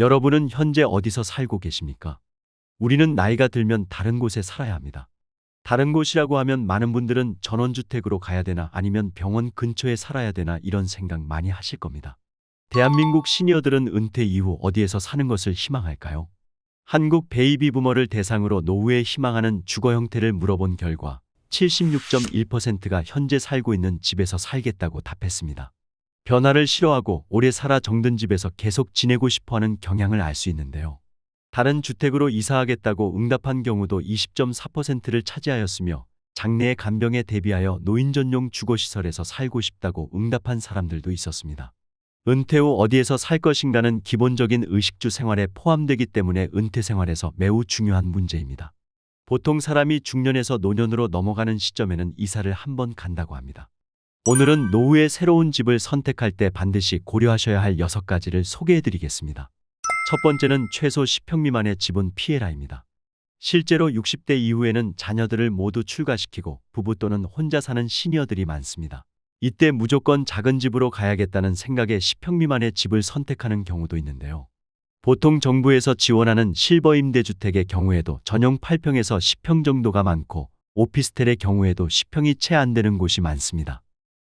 여러분은 현재 어디서 살고 계십니까? 우리는 나이가 들면 다른 곳에 살아야 합니다. 다른 곳이라고 하면 많은 분들은 전원주택으로 가야 되나 아니면 병원 근처에 살아야 되나 이런 생각 많이 하실 겁니다. 대한민국 시니어들은 은퇴 이후 어디에서 사는 것을 희망할까요? 한국 베이비 부머를 대상으로 노후에 희망하는 주거 형태를 물어본 결과 76.1%가 현재 살고 있는 집에서 살겠다고 답했습니다. 변화를 싫어하고 오래 살아 정든 집에서 계속 지내고 싶어하는 경향을 알 수 있는데요. 다른 주택으로 이사하겠다고 응답한 경우도 20.4%를 차지하였으며 장래의 간병에 대비하여 노인 전용 주거시설에서 살고 싶다고 응답한 사람들도 있었습니다. 은퇴 후 어디에서 살 것인가는 기본적인 의식주 생활에 포함되기 때문에 은퇴 생활에서 매우 중요한 문제입니다. 보통 사람이 중년에서 노년으로 넘어가는 시점에는 이사를 한 번 간다고 합니다. 오늘은 노후에 새로운 집을 선택할 때 반드시 고려하셔야 할 6가지를 소개해 드리겠습니다. 첫 번째는 최소 10평 미만의 집은 피해라입니다. 실제로 60대 이후에는 자녀들을 모두 출가시키고 부부 또는 혼자 사는 시니어들이 많습니다. 이때 무조건 작은 집으로 가야겠다는 생각에 10평 미만의 집을 선택하는 경우도 있는데요. 보통 정부에서 지원하는 실버 임대주택의 경우에도 전용 8평에서 10평 정도가 많고 오피스텔의 경우에도 10평이 채 안 되는 곳이 많습니다.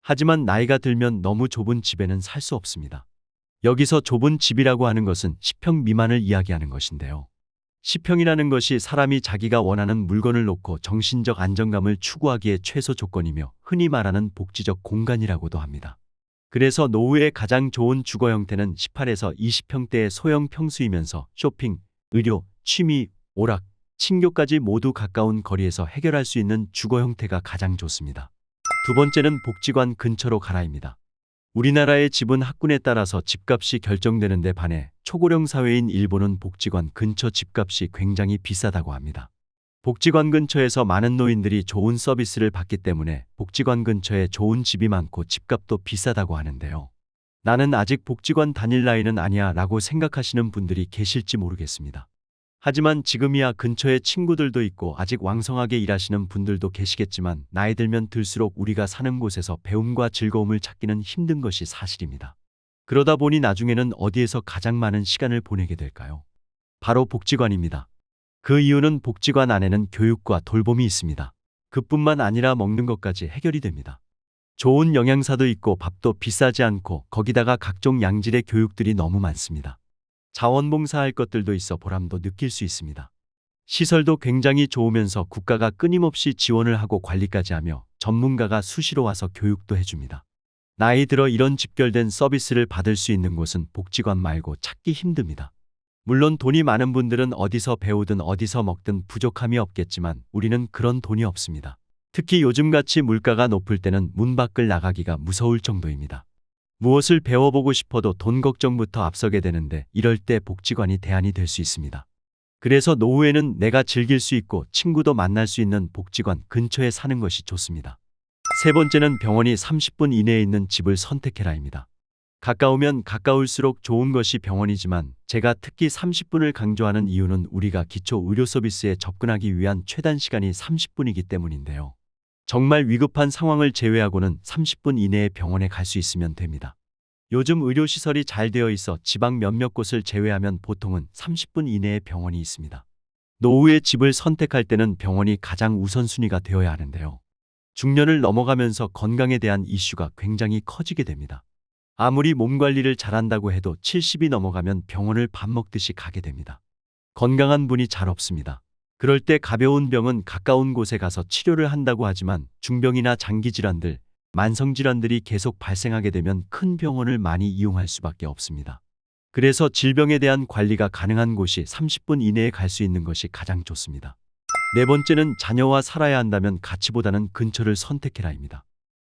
하지만 나이가 들면 너무 좁은 집에는 살 수 없습니다. 여기서 좁은 집이라고 하는 것은 10평 미만을 이야기하는 것인데요. 10평이라는 것이 사람이 자기가 원하는 물건을 놓고 정신적 안정감을 추구하기에 최소 조건이며 흔히 말하는 복지적 공간이라고도 합니다. 그래서 노후에 가장 좋은 주거 형태는 18에서 20평대의 소형 평수이면서 쇼핑, 의료, 취미, 오락, 친교까지 모두 가까운 거리에서 해결할 수 있는 주거 형태가 가장 좋습니다. 두 번째는 복지관 근처로 가라입니다. 우리나라의 집은 학군에 따라서 집값이 결정되는데 반해 초고령 사회인 일본은 복지관 근처 집값이 굉장히 비싸다고 합니다. 복지관 근처에서 많은 노인들이 좋은 서비스를 받기 때문에 복지관 근처에 좋은 집이 많고 집값도 비싸다고 하는데요. 나는 아직 복지관 다닐 나이는 아니야 라고 생각하시는 분들이 계실지 모르겠습니다. 하지만 지금이야 근처에 친구들도 있고 아직 왕성하게 일하시는 분들도 계시겠지만 나이 들면 들수록 우리가 사는 곳에서 배움과 즐거움을 찾기는 힘든 것이 사실입니다. 그러다 보니 나중에는 어디에서 가장 많은 시간을 보내게 될까요? 바로 복지관입니다. 그 이유는 복지관 안에는 교육과 돌봄이 있습니다. 그뿐만 아니라 먹는 것까지 해결이 됩니다. 좋은 영양사도 있고 밥도 비싸지 않고 거기다가 각종 양질의 교육들이 너무 많습니다. 자원봉사할 것들도 있어 보람도 느낄 수 있습니다. 시설도 굉장히 좋으면서 국가가 끊임없이 지원을 하고 관리까지 하며 전문가가 수시로 와서 교육도 해줍니다. 나이 들어 이런 집결된 서비스를 받을 수 있는 곳은 복지관 말고 찾기 힘듭니다. 물론 돈이 많은 분들은 어디서 배우든 어디서 먹든 부족함이 없겠지만 우리는 그런 돈이 없습니다. 특히 요즘같이 물가가 높을 때는 문 밖을 나가기가 무서울 정도입니다. 무엇을 배워보고 싶어도 돈 걱정부터 앞서게 되는데 이럴 때 복지관이 대안이 될 수 있습니다. 그래서 노후에는 내가 즐길 수 있고 친구도 만날 수 있는 복지관 근처에 사는 것이 좋습니다. 세 번째는 병원이 30분 이내에 있는 집을 선택해라입니다. 가까우면 가까울수록 좋은 것이 병원이지만 제가 특히 30분을 강조하는 이유는 우리가 기초 의료 서비스에 접근하기 위한 최단 시간이 30분이기 때문인데요. 정말 위급한 상황을 제외하고는 30분 이내에 병원에 갈 수 있으면 됩니다. 요즘 의료시설이 잘 되어 있어 지방 몇몇 곳을 제외하면 보통은 30분 이내에 병원이 있습니다. 노후에 집을 선택할 때는 병원이 가장 우선순위가 되어야 하는데요. 중년을 넘어가면서 건강에 대한 이슈가 굉장히 커지게 됩니다. 아무리 몸 관리를 잘한다고 해도 70이 넘어가면 병원을 밥 먹듯이 가게 됩니다. 건강한 분이 잘 없습니다. 그럴 때 가벼운 병은 가까운 곳에 가서 치료를 한다고 하지만 중병이나 장기질환들, 만성질환들이 계속 발생하게 되면 큰 병원을 많이 이용할 수밖에 없습니다. 그래서 질병에 대한 관리가 가능한 곳이 30분 이내에 갈 수 있는 것이 가장 좋습니다. 네 번째는 자녀와 살아야 한다면 가치보다는 근처를 선택해라입니다.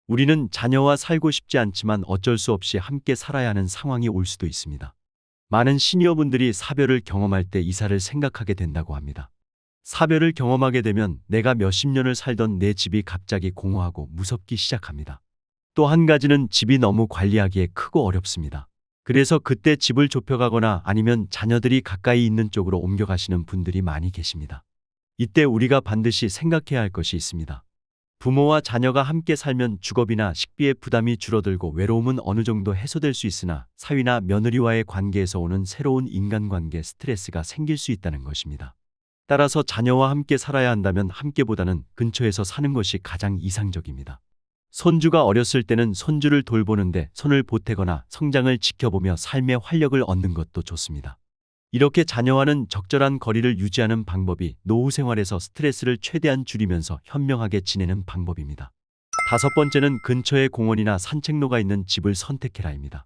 우리는 자녀와 살고 싶지 않지만 어쩔 수 없이 함께 살아야 하는 상황이 올 수도 있습니다. 많은 시니어분들이 사별을 경험할 때 이사를 생각하게 된다고 합니다. 사별을 경험하게 되면 내가 몇십 년을 살던 내 집이 갑자기 공허하고 무섭기 시작합니다. 또 한 가지는 집이 너무 관리하기에 크고 어렵습니다. 그래서 그때 집을 좁혀가거나 아니면 자녀들이 가까이 있는 쪽으로 옮겨가시는 분들이 많이 계십니다. 이때 우리가 반드시 생각해야 할 것이 있습니다. 부모와 자녀가 함께 살면 주거비나 식비의 부담이 줄어들고 외로움은 어느 정도 해소될 수 있으나 사위나 며느리와의 관계에서 오는 새로운 인간관계 스트레스가 생길 수 있다는 것입니다. 따라서 자녀와 함께 살아야 한다면 함께보다는 근처에서 사는 것이 가장 이상적입니다. 손주가 어렸을 때는 손주를 돌보는데 손을 보태거나 성장을 지켜보며 삶의 활력을 얻는 것도 좋습니다. 이렇게 자녀와는 적절한 거리를 유지하는 방법이 노후 생활에서 스트레스를 최대한 줄이면서 현명하게 지내는 방법입니다. 다섯 번째는 근처에 공원이나 산책로가 있는 집을 선택해라입니다.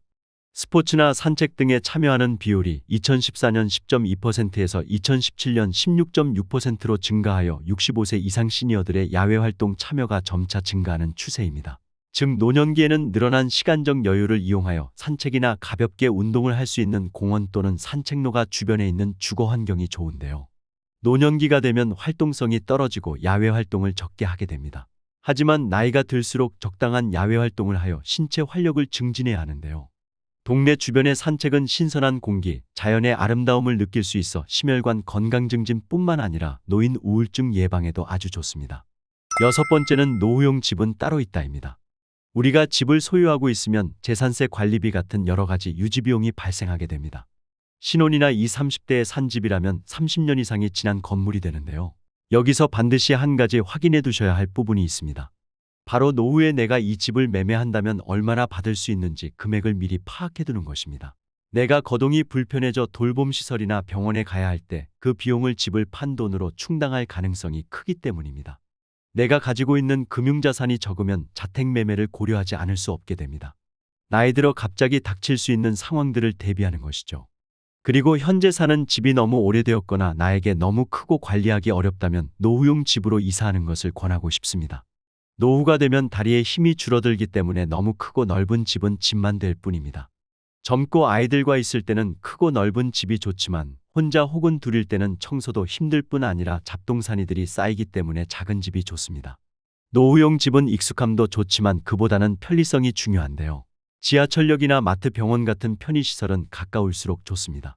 스포츠나 산책 등에 참여하는 비율이 2014년 10.2%에서 2017년 16.6%로 증가하여 65세 이상 시니어들의 야외 활동 참여가 점차 증가하는 추세입니다. 즉 노년기에는 늘어난 시간적 여유를 이용하여 산책이나 가볍게 운동을 할 수 있는 공원 또는 산책로가 주변에 있는 주거 환경이 좋은데요. 노년기가 되면 활동성이 떨어지고 야외 활동을 적게 하게 됩니다. 하지만 나이가 들수록 적당한 야외 활동을 하여 신체 활력을 증진해야 하는데요. 동네 주변의 산책은 신선한 공기, 자연의 아름다움을 느낄 수 있어 심혈관 건강 증진뿐만 아니라 노인 우울증 예방에도 아주 좋습니다. 여섯 번째는 노후용 집은 따로 있다입니다. 우리가 집을 소유하고 있으면 재산세 관리비 같은 여러 가지 유지비용이 발생하게 됩니다. 신혼이나 20, 30대에 산 집이라면 30년 이상이 지난 건물이 되는데요. 여기서 반드시 한 가지 확인해 두셔야 할 부분이 있습니다. 바로 노후에 내가 이 집을 매매한다면 얼마나 받을 수 있는지 금액을 미리 파악해 두는 것입니다. 내가 거동이 불편해져 돌봄시설이나 병원에 가야 할 때 그 비용을 집을 판 돈으로 충당할 가능성이 크기 때문입니다. 내가 가지고 있는 금융자산이 적으면 자택매매를 고려하지 않을 수 없게 됩니다. 나이 들어 갑자기 닥칠 수 있는 상황들을 대비하는 것이죠. 그리고 현재 사는 집이 너무 오래되었거나 나에게 너무 크고 관리하기 어렵다면 노후용 집으로 이사하는 것을 권하고 싶습니다. 노후가 되면 다리에 힘이 줄어들기 때문에 너무 크고 넓은 집은 집만 될 뿐입니다. 젊고 아이들과 있을 때는 크고 넓은 집이 좋지만 혼자 혹은 둘일 때는 청소도 힘들 뿐 아니라 잡동사니들이 쌓이기 때문에 작은 집이 좋습니다. 노후용 집은 익숙함도 좋지만 그보다는 편리성이 중요한데요. 지하철역이나 마트, 병원 같은 편의시설은 가까울수록 좋습니다.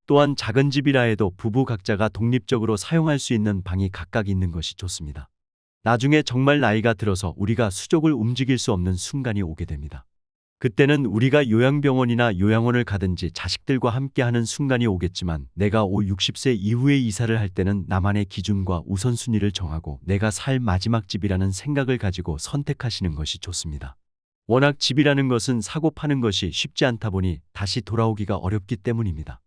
또한 작은 집이라 해도 부부 각자가 독립적으로 사용할 수 있는 방이 각각 있는 것이 좋습니다. 나중에 정말 나이가 들어서 우리가 수족을 움직일 수 없는 순간이 오게 됩니다. 그때는 우리가 요양병원이나 요양원을 가든지 자식들과 함께하는 순간이 오겠지만 내가 60세 이후에 이사를 할 때는 나만의 기준과 우선순위를 정하고 내가 살 마지막 집이라는 생각을 가지고 선택하시는 것이 좋습니다. 워낙 집이라는 것은 사고 파는 것이 쉽지 않다 보니 다시 돌아오기가 어렵기 때문입니다.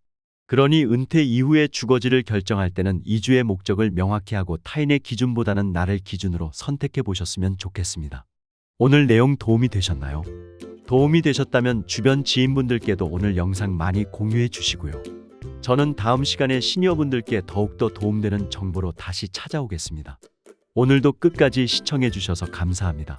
그러니 은퇴 이후에 주거지를 결정할 때는 이주의 목적을 명확히 하고 타인의 기준보다는 나를 기준으로 선택해 보셨으면 좋겠습니다. 오늘 내용 도움이 되셨나요? 도움이 되셨다면 주변 지인분들께도 오늘 영상 많이 공유해 주시고요. 저는 다음 시간에 시니어분들께 더욱더 도움되는 정보로 다시 찾아오겠습니다. 오늘도 끝까지 시청해 주셔서 감사합니다.